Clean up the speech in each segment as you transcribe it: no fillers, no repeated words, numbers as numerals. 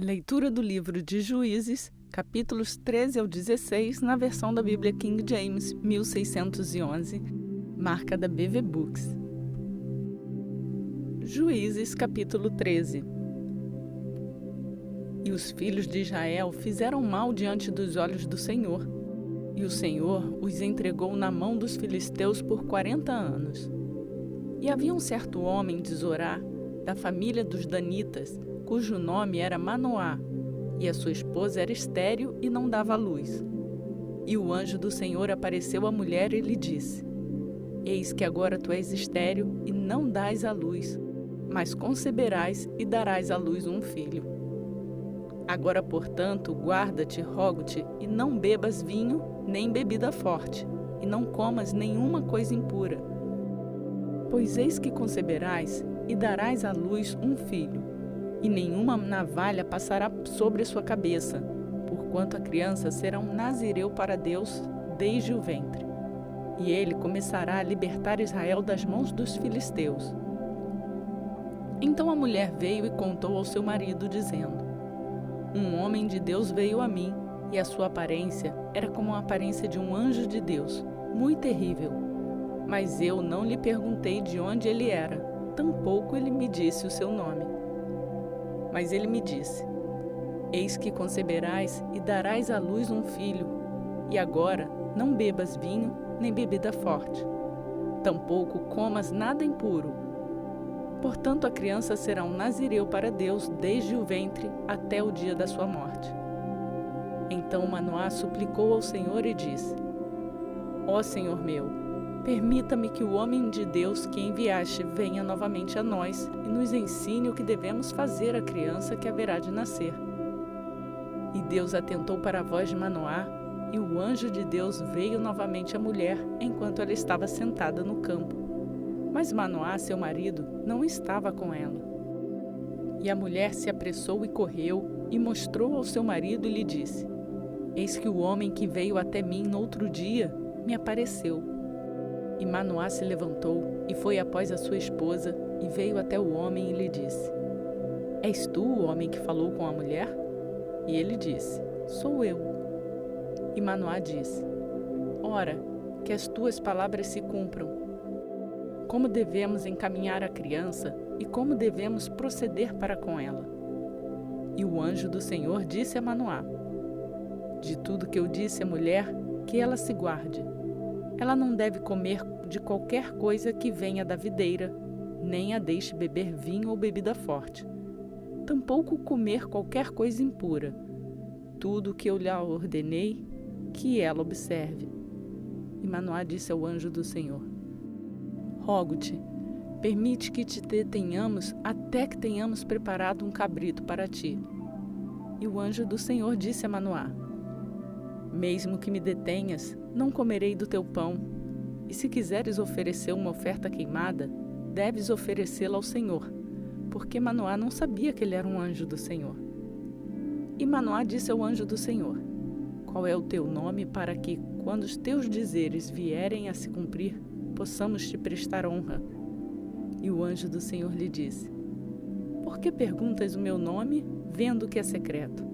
Leitura do livro de Juízes, capítulos 13 ao 16, na versão da Bíblia King James, 1611, marca da BV Books. Juízes, capítulo 13. E os filhos de Israel fizeram mal diante dos olhos do Senhor, e o Senhor os entregou na mão dos filisteus por 40 anos. E havia um certo homem de Zorá, da família dos Danitas, cujo nome era Manoá, e a sua esposa era estéril e não dava luz. E o anjo do Senhor apareceu à mulher e lhe disse: Eis que agora tu és estéril e não dás à luz, mas conceberás e darás à luz um filho. Agora, portanto, guarda-te, rogo-te, e não bebas vinho, nem bebida forte, e não comas nenhuma coisa impura. Pois eis que conceberás e darás à luz um filho, e nenhuma navalha passará sobre a sua cabeça, porquanto a criança será um nazireu para Deus desde o ventre. E ele começará a libertar Israel das mãos dos filisteus. Então a mulher veio e contou ao seu marido, dizendo: Um homem de Deus veio a mim, e a sua aparência era como a aparência de um anjo de Deus, muito terrível. Mas eu não lhe perguntei de onde ele era, tampouco ele me disse o seu nome. Mas ele me disse: Eis que conceberás e darás à luz um filho, e agora não bebas vinho nem bebida forte, tampouco comas nada impuro. Portanto, a criança será um nazireu para Deus desde o ventre até o dia da sua morte. Então Manoá suplicou ao Senhor e disse: Ó Senhor meu, permita-me que o homem de Deus que enviaste venha novamente a nós e nos ensine o que devemos fazer à criança que haverá de nascer. E Deus atentou para a voz de Manoá, e o anjo de Deus veio novamente à mulher enquanto ela estava sentada no campo. Mas Manoá, seu marido, não estava com ela. E a mulher se apressou e correu, e mostrou ao seu marido e lhe disse: Eis que o homem que veio até mim no outro dia me apareceu. E Manoá se levantou e foi após a sua esposa, e veio até o homem e lhe disse: És tu o homem que falou com a mulher? E ele disse: Sou eu. E Manoá disse: Ora, que as tuas palavras se cumpram. Como devemos encaminhar a criança e como devemos proceder para com ela? E o anjo do Senhor disse a Manoá: De tudo que eu disse à mulher, que ela se guarde. Ela não deve comer de qualquer coisa que venha da videira, nem a deixe beber vinho ou bebida forte. Tampouco comer qualquer coisa impura. Tudo o que eu lhe ordenei, que ela observe. E Manoá disse ao anjo do Senhor: Rogo-te, permite que te detenhamos até que tenhamos preparado um cabrito para ti. E o anjo do Senhor disse a Manoá: Mesmo que me detenhas, não comerei do teu pão, e se quiseres oferecer uma oferta queimada, deves oferecê-la ao Senhor, porque Manoá não sabia que ele era um anjo do Senhor. E Manoá disse ao anjo do Senhor: Qual é o teu nome, para que, quando os teus dizeres vierem a se cumprir, possamos te prestar honra? E o anjo do Senhor lhe disse: Por que perguntas o meu nome, vendo que é secreto?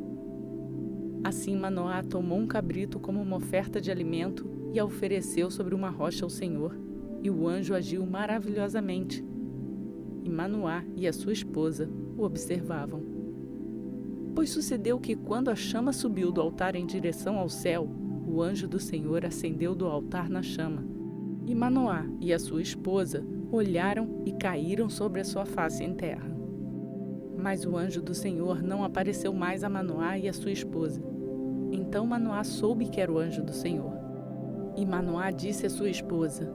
Assim Manoá tomou um cabrito como uma oferta de alimento e a ofereceu sobre uma rocha ao Senhor, e o anjo agiu maravilhosamente. E Manoá e a sua esposa o observavam. Pois sucedeu que, quando a chama subiu do altar em direção ao céu, o anjo do Senhor ascendeu do altar na chama. E Manoá e a sua esposa olharam e caíram sobre a sua face em terra. Mas o anjo do Senhor não apareceu mais a Manoá e a sua esposa. Então Manoá soube que era o anjo do Senhor. E Manoá disse à sua esposa: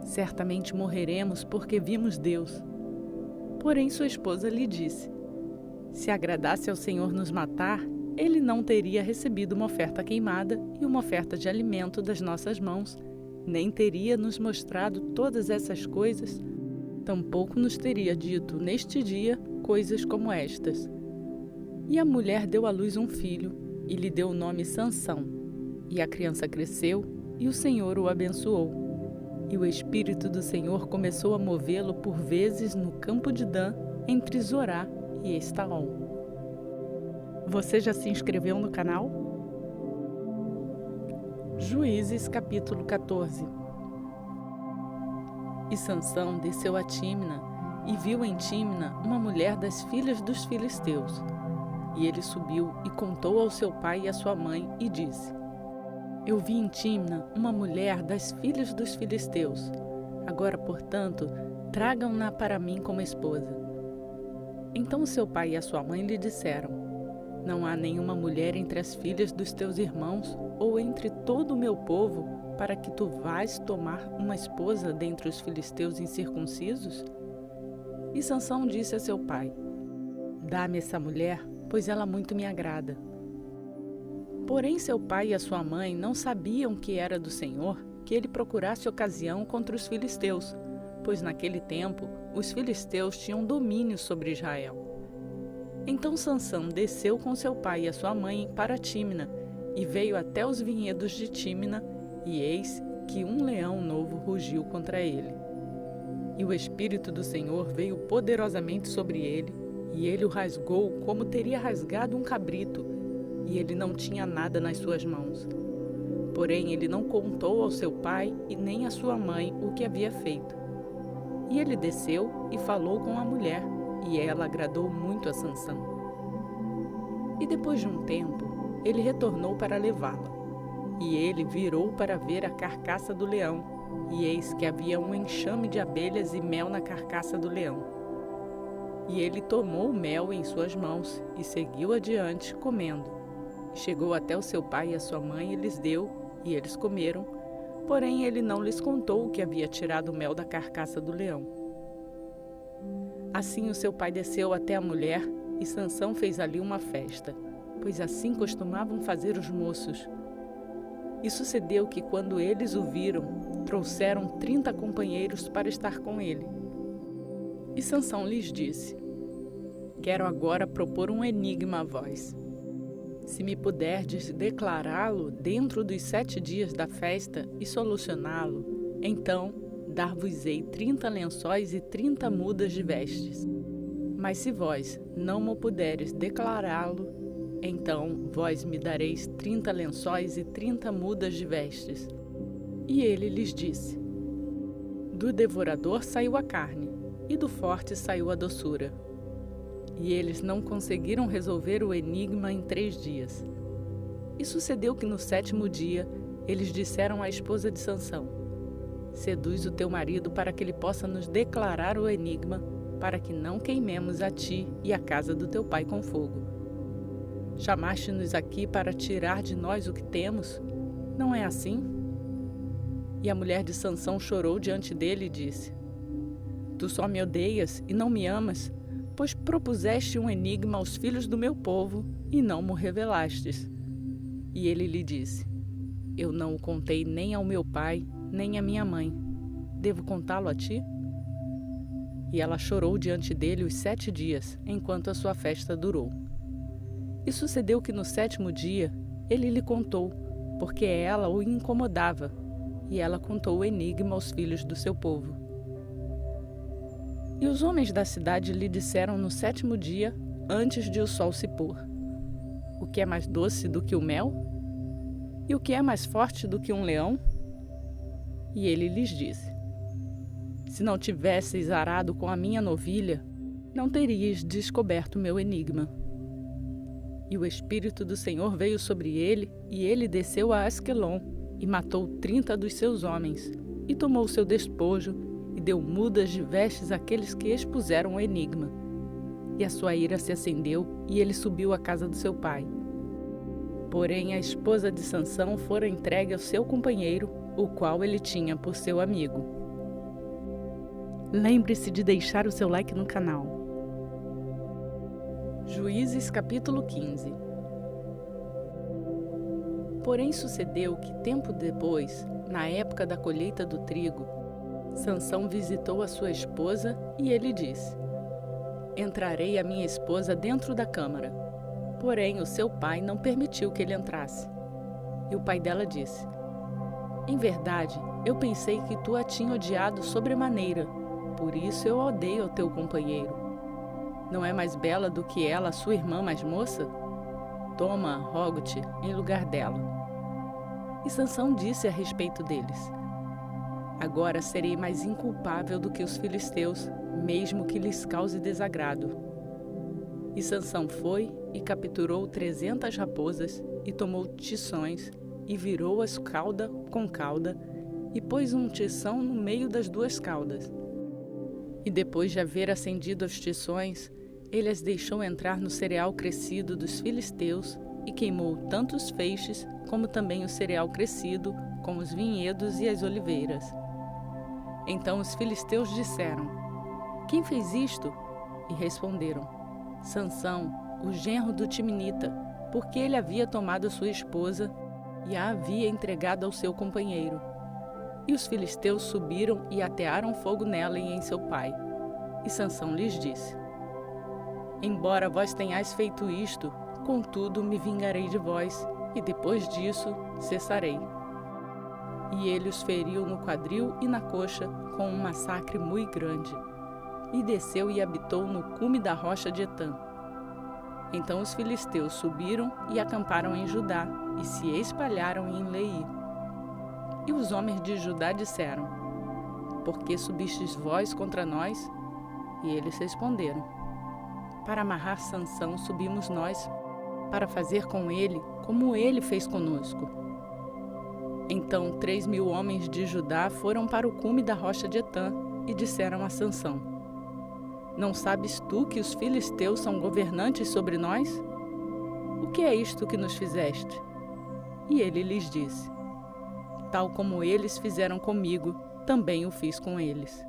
Certamente morreremos porque vimos Deus. Porém sua esposa lhe disse: Se agradasse ao Senhor nos matar, ele não teria recebido uma oferta queimada e uma oferta de alimento das nossas mãos, nem teria nos mostrado todas essas coisas, tampouco nos teria dito neste dia coisas como estas. E a mulher deu à luz um filho, e lhe deu o nome Sansão. E a criança cresceu, e o Senhor o abençoou. E o Espírito do Senhor começou a movê-lo por vezes no campo de Dan, entre Zorá e Estaol. Você já se inscreveu no canal? Juízes capítulo 14. E Sansão desceu a Tímina e viu em Tímina uma mulher das filhas dos filisteus. E ele subiu e contou ao seu pai e à sua mãe e disse: Eu vi em Tímina uma mulher das filhas dos filisteus. Agora, portanto, tragam-na para mim como esposa. Então seu pai e a sua mãe lhe disseram: Não há nenhuma mulher entre as filhas dos teus irmãos ou entre todo o meu povo para que tu vás tomar uma esposa dentre os filisteus incircuncisos? E Sansão disse a seu pai: Dá-me essa mulher, pois ela muito me agrada. Porém seu pai e a sua mãe não sabiam que era do Senhor que ele procurasse ocasião contra os filisteus, pois naquele tempo os filisteus tinham domínio sobre Israel. Então Sansão desceu com seu pai e a sua mãe para Tímina, e veio até os vinhedos de Tímina, e eis que um leão novo rugiu contra ele. E o Espírito do Senhor veio poderosamente sobre ele, e ele o rasgou como teria rasgado um cabrito, e ele não tinha nada nas suas mãos. Porém ele não contou ao seu pai e nem à sua mãe o que havia feito. E ele desceu e falou com a mulher, e ela agradou muito a Sansão. E depois de um tempo, ele retornou para levá-la. E ele virou para ver a carcaça do leão, e eis que havia um enxame de abelhas e mel na carcaça do leão. E ele tomou o mel em suas mãos e seguiu adiante, comendo. Chegou até o seu pai e a sua mãe e lhes deu, e eles comeram, porém ele não lhes contou que havia tirado o mel da carcaça do leão. Assim o seu pai desceu até a mulher, e Sansão fez ali uma festa, pois assim costumavam fazer os moços. E sucedeu que, quando eles o viram, trouxeram 30 companheiros para estar com ele. E Sansão lhes disse: Quero agora propor um enigma a vós. Se me puderdes declará-lo dentro dos 7 dias da festa e solucioná-lo, então dar-vos-ei 30 lençóis e 30 mudas de vestes. Mas se vós não me puderes declará-lo, então vós me dareis 30 lençóis e 30 mudas de vestes. E ele lhes disse: Do devorador saiu a carne, e do forte saiu a doçura. E eles não conseguiram resolver o enigma em 3 dias. E sucedeu que no 7º dia, eles disseram à esposa de Sansão: Seduz o teu marido para que ele possa nos declarar o enigma, para que não queimemos a ti e a casa do teu pai com fogo. Chamaste-nos aqui para tirar de nós o que temos? Não é assim? E a mulher de Sansão chorou diante dele e disse: Tu só me odeias e não me amas, pois propuseste um enigma aos filhos do meu povo e não mo revelastes. E ele lhe disse: Eu não o contei nem ao meu pai, nem à minha mãe. Devo contá-lo a ti? E ela chorou diante dele os 7 dias, enquanto a sua festa durou. E sucedeu que no 7º dia ele lhe contou, porque ela o incomodava, e ela contou o enigma aos filhos do seu povo. E os homens da cidade lhe disseram no 7º dia, antes de o sol se pôr: O que é mais doce do que o mel? E o que é mais forte do que um leão? E ele lhes disse: Se não tivesseis arado com a minha novilha, não teríeis descoberto meu enigma. E o Espírito do Senhor veio sobre ele, e ele desceu a Asquelon, e matou 30 dos seus homens, e tomou seu despojo, e deu mudas de vestes àqueles que expuseram o enigma. E a sua ira se acendeu, e ele subiu à casa do seu pai. Porém a esposa de Sansão fora entregue ao seu companheiro, o qual ele tinha por seu amigo. Lembre-se de deixar o seu like no canal. Juízes capítulo 15. Porém sucedeu que tempo depois, na época da colheita do trigo, Sansão visitou a sua esposa e ele disse: Entrarei a minha esposa dentro da câmara. Porém o seu pai não permitiu que ele entrasse. E o pai dela disse: Em verdade, eu pensei que tu a tinha odiado sobremaneira, por isso eu odeio o teu companheiro. Não é mais bela do que ela, sua irmã mais moça? toma Rogote em lugar dela. E Sansão disse a respeito deles: agora serei mais inculpável do que os filisteus, mesmo que lhes cause desagrado. E Sansão foi e capturou 300 raposas e tomou tições e virou-as cauda com cauda e pôs um tição no meio das duas caudas. E depois de haver acendido as tições, ele as deixou entrar no cereal crescido dos filisteus e queimou tanto os feixes como também o cereal crescido com os vinhedos e as oliveiras. Então os filisteus disseram: quem fez isto? E responderam: Sansão, o genro do Timinita, porque ele havia tomado sua esposa e a havia entregado ao seu companheiro. E os filisteus subiram e atearam fogo nela e em seu pai. E Sansão lhes disse: embora vós tenhais feito isto, contudo me vingarei de vós, e depois disso cessarei. E ele os feriu no quadril e na coxa com um massacre muito grande. E desceu e habitou no cume da rocha de Etã. Então os filisteus subiram e acamparam em Judá, e se espalharam em Leí. E os homens de Judá disseram: por que subistes vós contra nós? E eles responderam: para amarrar Sansão subimos nós, para fazer com ele como ele fez conosco. Então 3.000 homens de Judá foram para o cume da rocha de Etã e disseram a Sansão: não sabes tu que os filisteus são governantes sobre nós? O que é isto que nos fizeste? E ele lhes disse: tal como eles fizeram comigo, também o fiz com eles.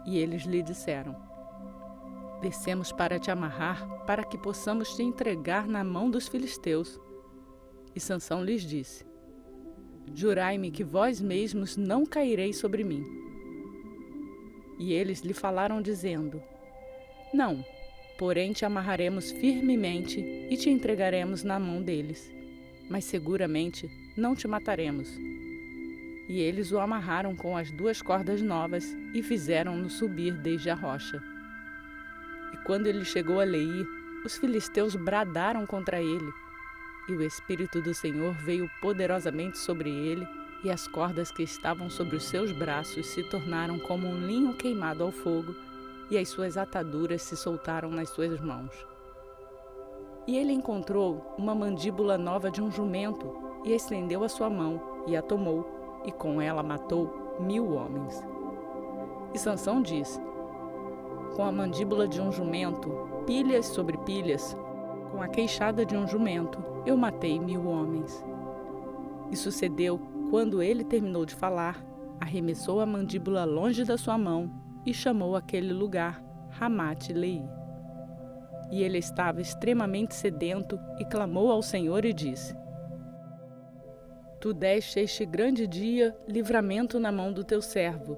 E eles lhe disseram: descemos para te amarrar, para que possamos te entregar na mão dos filisteus. E Sansão lhes disse: jurai-me que vós mesmos não caireis sobre mim. E eles lhe falaram dizendo: não, porém te amarraremos firmemente e te entregaremos na mão deles, mas seguramente não te mataremos. E eles o amarraram com as 2 cordas novas e fizeram-no subir desde a rocha. E quando ele chegou a Leí, os filisteus bradaram contra ele. E o Espírito do Senhor veio poderosamente sobre ele, e as cordas que estavam sobre os seus braços se tornaram como um linho queimado ao fogo, e as suas ataduras se soltaram nas suas mãos. E ele encontrou uma mandíbula nova de um jumento, e estendeu a sua mão, e a tomou, e com ela matou 1.000 homens. E Sansão disse: com a mandíbula de um jumento, pilhas sobre pilhas, com a queixada de um jumento, eu matei 1.000 homens. E sucedeu, quando ele terminou de falar, arremessou a mandíbula longe da sua mão e chamou aquele lugar Ramate-Leí. E ele estava extremamente sedento e clamou ao Senhor e disse: tu deste este grande dia livramento na mão do teu servo.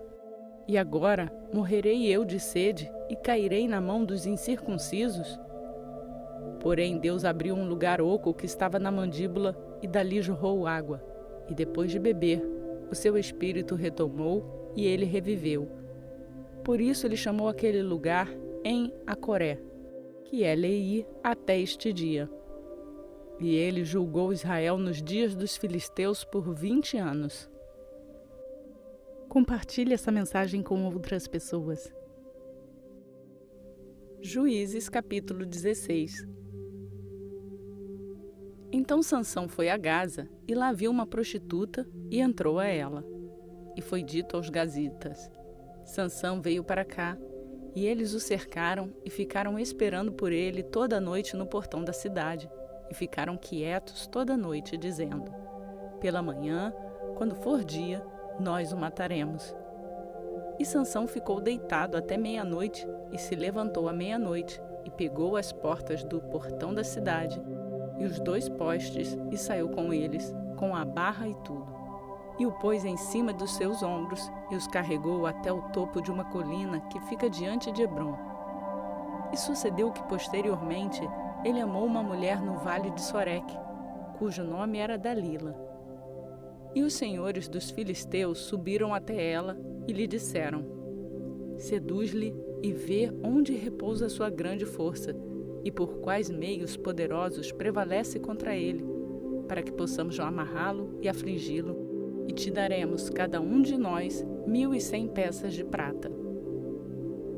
E agora morrerei eu de sede e cairei na mão dos incircuncisos? Porém Deus abriu um lugar oco que estava na mandíbula e dali jorrou água. E depois de beber, o seu espírito retomou e ele reviveu. Por isso ele chamou aquele lugar em Acoré, que é Leí até este dia. E ele julgou Israel nos dias dos filisteus por 20 anos. Compartilhe essa mensagem com outras pessoas. Juízes capítulo 16. Então Sansão foi a Gaza e lá viu uma prostituta e entrou a ela. E foi dito aos gazitas: Sansão veio para cá. E eles o cercaram e ficaram esperando por ele toda a noite no portão da cidade. E ficaram quietos toda a noite, dizendo: pela manhã, quando for dia, nós o mataremos. E Sansão ficou deitado até meia-noite e se levantou à meia-noite e pegou as portas do portão da cidade e os 2 postes e saiu com eles, com a barra e tudo. E o pôs em cima dos seus ombros e os carregou até o topo de uma colina que fica diante de Hebrom. E sucedeu que posteriormente ele amou uma mulher no vale de Soreque, cujo nome era Dalila. E os senhores dos filisteus subiram até ela e lhe disseram: seduz-lhe e vê onde repousa sua grande força, e por quais meios poderosos prevalece contra ele, para que possamos amarrá-lo e afligi-lo, e te daremos, cada um de nós, 1.100 peças de prata.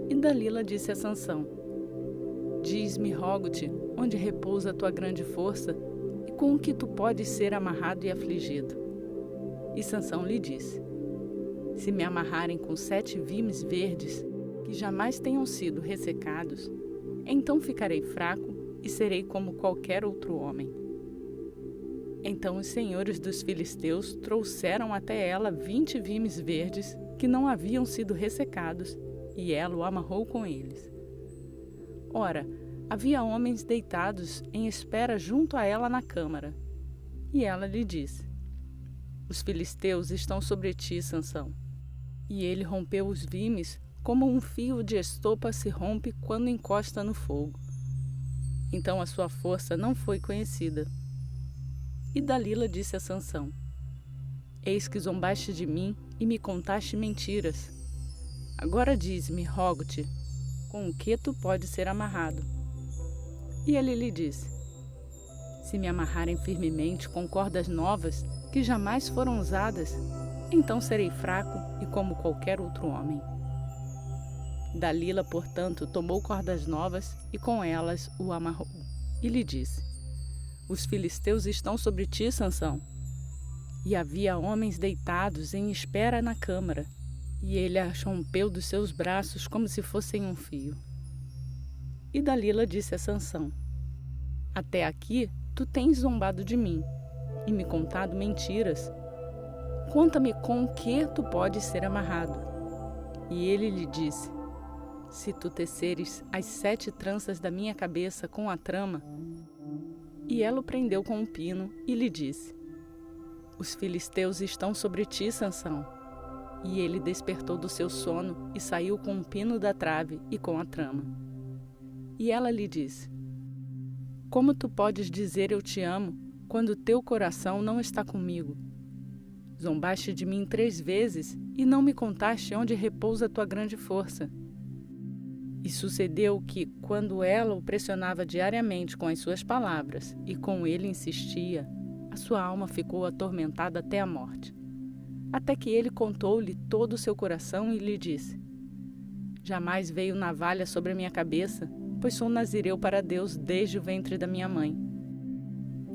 E Dalila disse a Sansão: Diz-me, rogo-te, onde repousa a tua grande força, e com o que tu podes ser amarrado e afligido. E Sansão lhe disse: Se me amarrarem com 7 vimes verdes, que jamais tenham sido ressecados, então ficarei fraco e serei como qualquer outro homem. Então os senhores dos filisteus trouxeram até ela 20 vimes verdes que não haviam sido ressecados, e ela o amarrou com eles. Ora, havia homens deitados em espera junto a ela na câmara. E ela lhe disse: Os filisteus estão sobre ti, Sansão. E ele rompeu os vimes como um fio de estopa se rompe quando encosta no fogo. Então a sua força não foi conhecida. E Dalila disse a Sansão: Eis que zombaste de mim e me contaste mentiras. Agora diz-me, rogo-te, com o que tu podes ser amarrado? E ele lhe disse: Se me amarrarem firmemente com cordas novas, que jamais foram usadas, então serei fraco e como qualquer outro homem. Dalila, portanto, tomou cordas novas e com elas o amarrou. E lhe disse: Os filisteus estão sobre ti, Sansão. E havia homens deitados em espera na câmara, e ele as rompeu dos seus braços como se fossem um fio. E Dalila disse a Sansão: Até aqui tu tens zombado de mim e me contado mentiras. Conta-me com o que tu podes ser amarrado. E ele lhe disse: Se tu teceres as 7 tranças da minha cabeça com a trama. E ela o prendeu com um pino e lhe disse: Os filisteus estão sobre ti, Sansão. E ele despertou do seu sono e saiu com um pino da trave e com a trama. E ela lhe disse: Como tu podes dizer eu te amo, quando teu coração não está comigo? Zombaste de mim 3 vezes e não me contaste onde repousa a tua grande força. E sucedeu que, quando ela o pressionava diariamente com as suas palavras e com ele insistia, a sua alma ficou atormentada até a morte. Até que ele contou-lhe todo o seu coração e lhe disse: Jamais veio navalha sobre a minha cabeça, pois sou nazireu para Deus desde o ventre da minha mãe.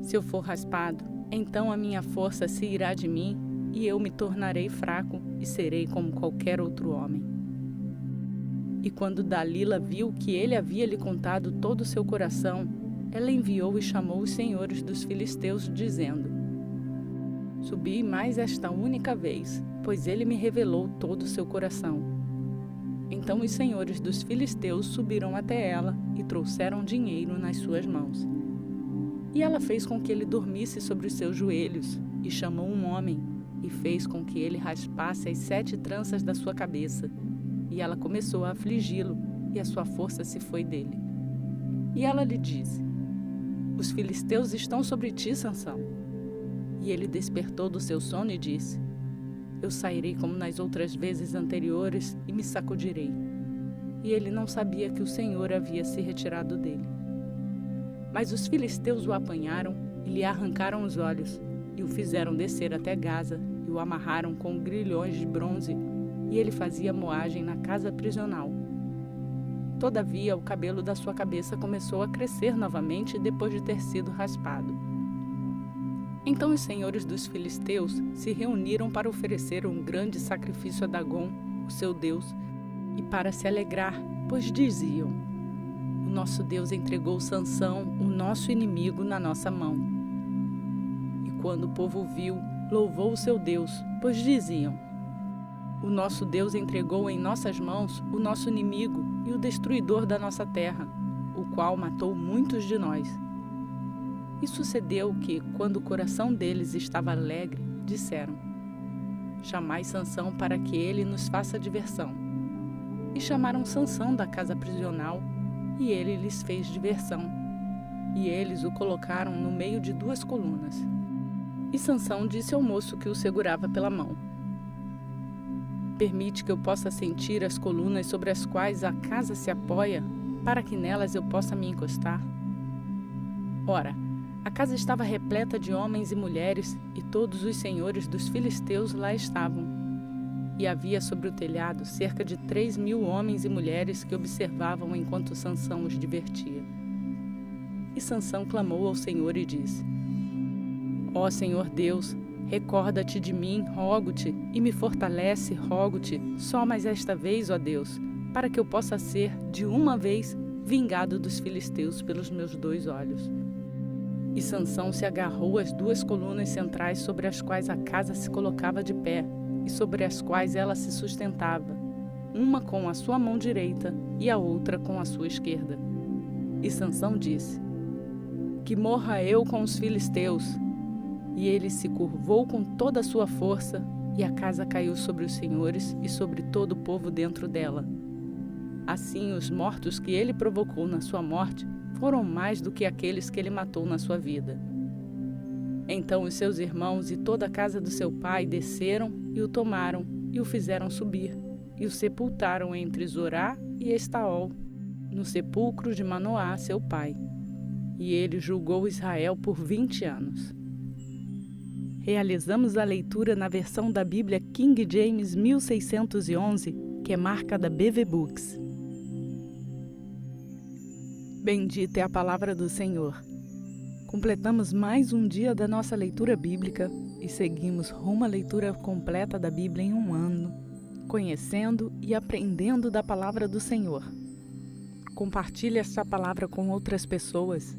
Se eu for raspado, então a minha força se irá de mim e eu me tornarei fraco e serei como qualquer outro homem. E quando Dalila viu que ele havia lhe contado todo o seu coração, ela enviou e chamou os senhores dos filisteus, dizendo: Subi mais esta única vez, pois ele me revelou todo o seu coração. Então os senhores dos filisteus subiram até ela e trouxeram dinheiro nas suas mãos. E ela fez com que ele dormisse sobre os seus joelhos, e chamou um homem, e fez com que ele raspasse as 7 tranças da sua cabeça. E ela começou a afligi-lo, e a sua força se foi dele. E ela lhe disse: Os filisteus estão sobre ti, Sansão. E ele despertou do seu sono e disse: Eu sairei como nas outras vezes anteriores e me sacudirei. E ele não sabia que o Senhor havia se retirado dele. Mas os filisteus o apanharam e lhe arrancaram os olhos, e o fizeram descer até Gaza, e o amarraram com grilhões de bronze, e ele fazia moagem na casa prisional. Todavia, o cabelo da sua cabeça começou a crescer novamente depois de ter sido raspado. Então os senhores dos filisteus se reuniram para oferecer um grande sacrifício a Dagom, o seu deus, e para se alegrar, pois diziam: O nosso Deus entregou Sansão, o nosso inimigo, na nossa mão. E quando o povo viu, louvou o seu Deus, pois diziam: O nosso Deus entregou em nossas mãos o nosso inimigo e o destruidor da nossa terra, o qual matou muitos de nós. E sucedeu que, quando o coração deles estava alegre, disseram: Chamai Sansão para que ele nos faça diversão. E chamaram Sansão da casa prisional, e ele lhes fez diversão. E eles o colocaram no meio de 2 colunas. E Sansão disse ao moço que o segurava pela mão: Permite que eu possa sentir as colunas sobre as quais a casa se apoia, para que nelas eu possa me encostar? Ora, a casa estava repleta de homens e mulheres, e todos os senhores dos filisteus lá estavam. E havia sobre o telhado cerca de 3.000 homens e mulheres que observavam enquanto Sansão os divertia. E Sansão clamou ao Senhor e disse: Ó Senhor Deus, recorda-te de mim, rogo-te, e me fortalece, rogo-te, só mais esta vez, ó Deus, para que eu possa ser, de uma vez, vingado dos filisteus pelos meus 2 olhos. E Sansão se agarrou às 2 colunas centrais sobre as quais a casa se colocava de pé e sobre as quais ela se sustentava, uma com a sua mão direita e a outra com a sua esquerda. E Sansão disse: Que morra eu com os filisteus. E ele se curvou com toda a sua força, e a casa caiu sobre os senhores e sobre todo o povo dentro dela. Assim, os mortos que ele provocou na sua morte foram mais do que aqueles que ele matou na sua vida. Então os seus irmãos e toda a casa do seu pai desceram e o tomaram e o fizeram subir, e o sepultaram entre Zorá e Estaol, no sepulcro de Manoá, seu pai. E ele julgou Israel por 20 anos. Realizamos a leitura na versão da Bíblia King James 1611, que é marca da BV Books. Bendita é a palavra do Senhor. Completamos mais um dia da nossa leitura bíblica e seguimos rumo à leitura completa da Bíblia em um ano, conhecendo e aprendendo da palavra do Senhor. Compartilhe esta palavra com outras pessoas.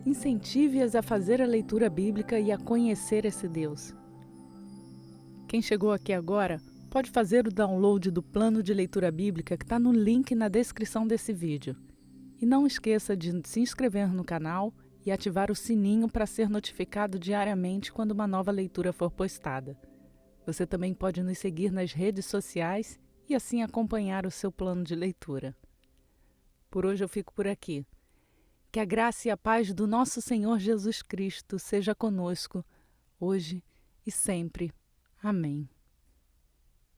Incentive-as a fazer a leitura bíblica e a conhecer esse Deus. Quem chegou aqui agora pode fazer o download do plano de leitura bíblica que está no link na descrição desse vídeo. E não esqueça de se inscrever no canal e ativar o sininho para ser notificado diariamente quando uma nova leitura for postada. Você também pode nos seguir nas redes sociais e assim acompanhar o seu plano de leitura. Por hoje eu fico por aqui. Que a graça e a paz do nosso Senhor Jesus Cristo seja conosco, hoje e sempre. Amém.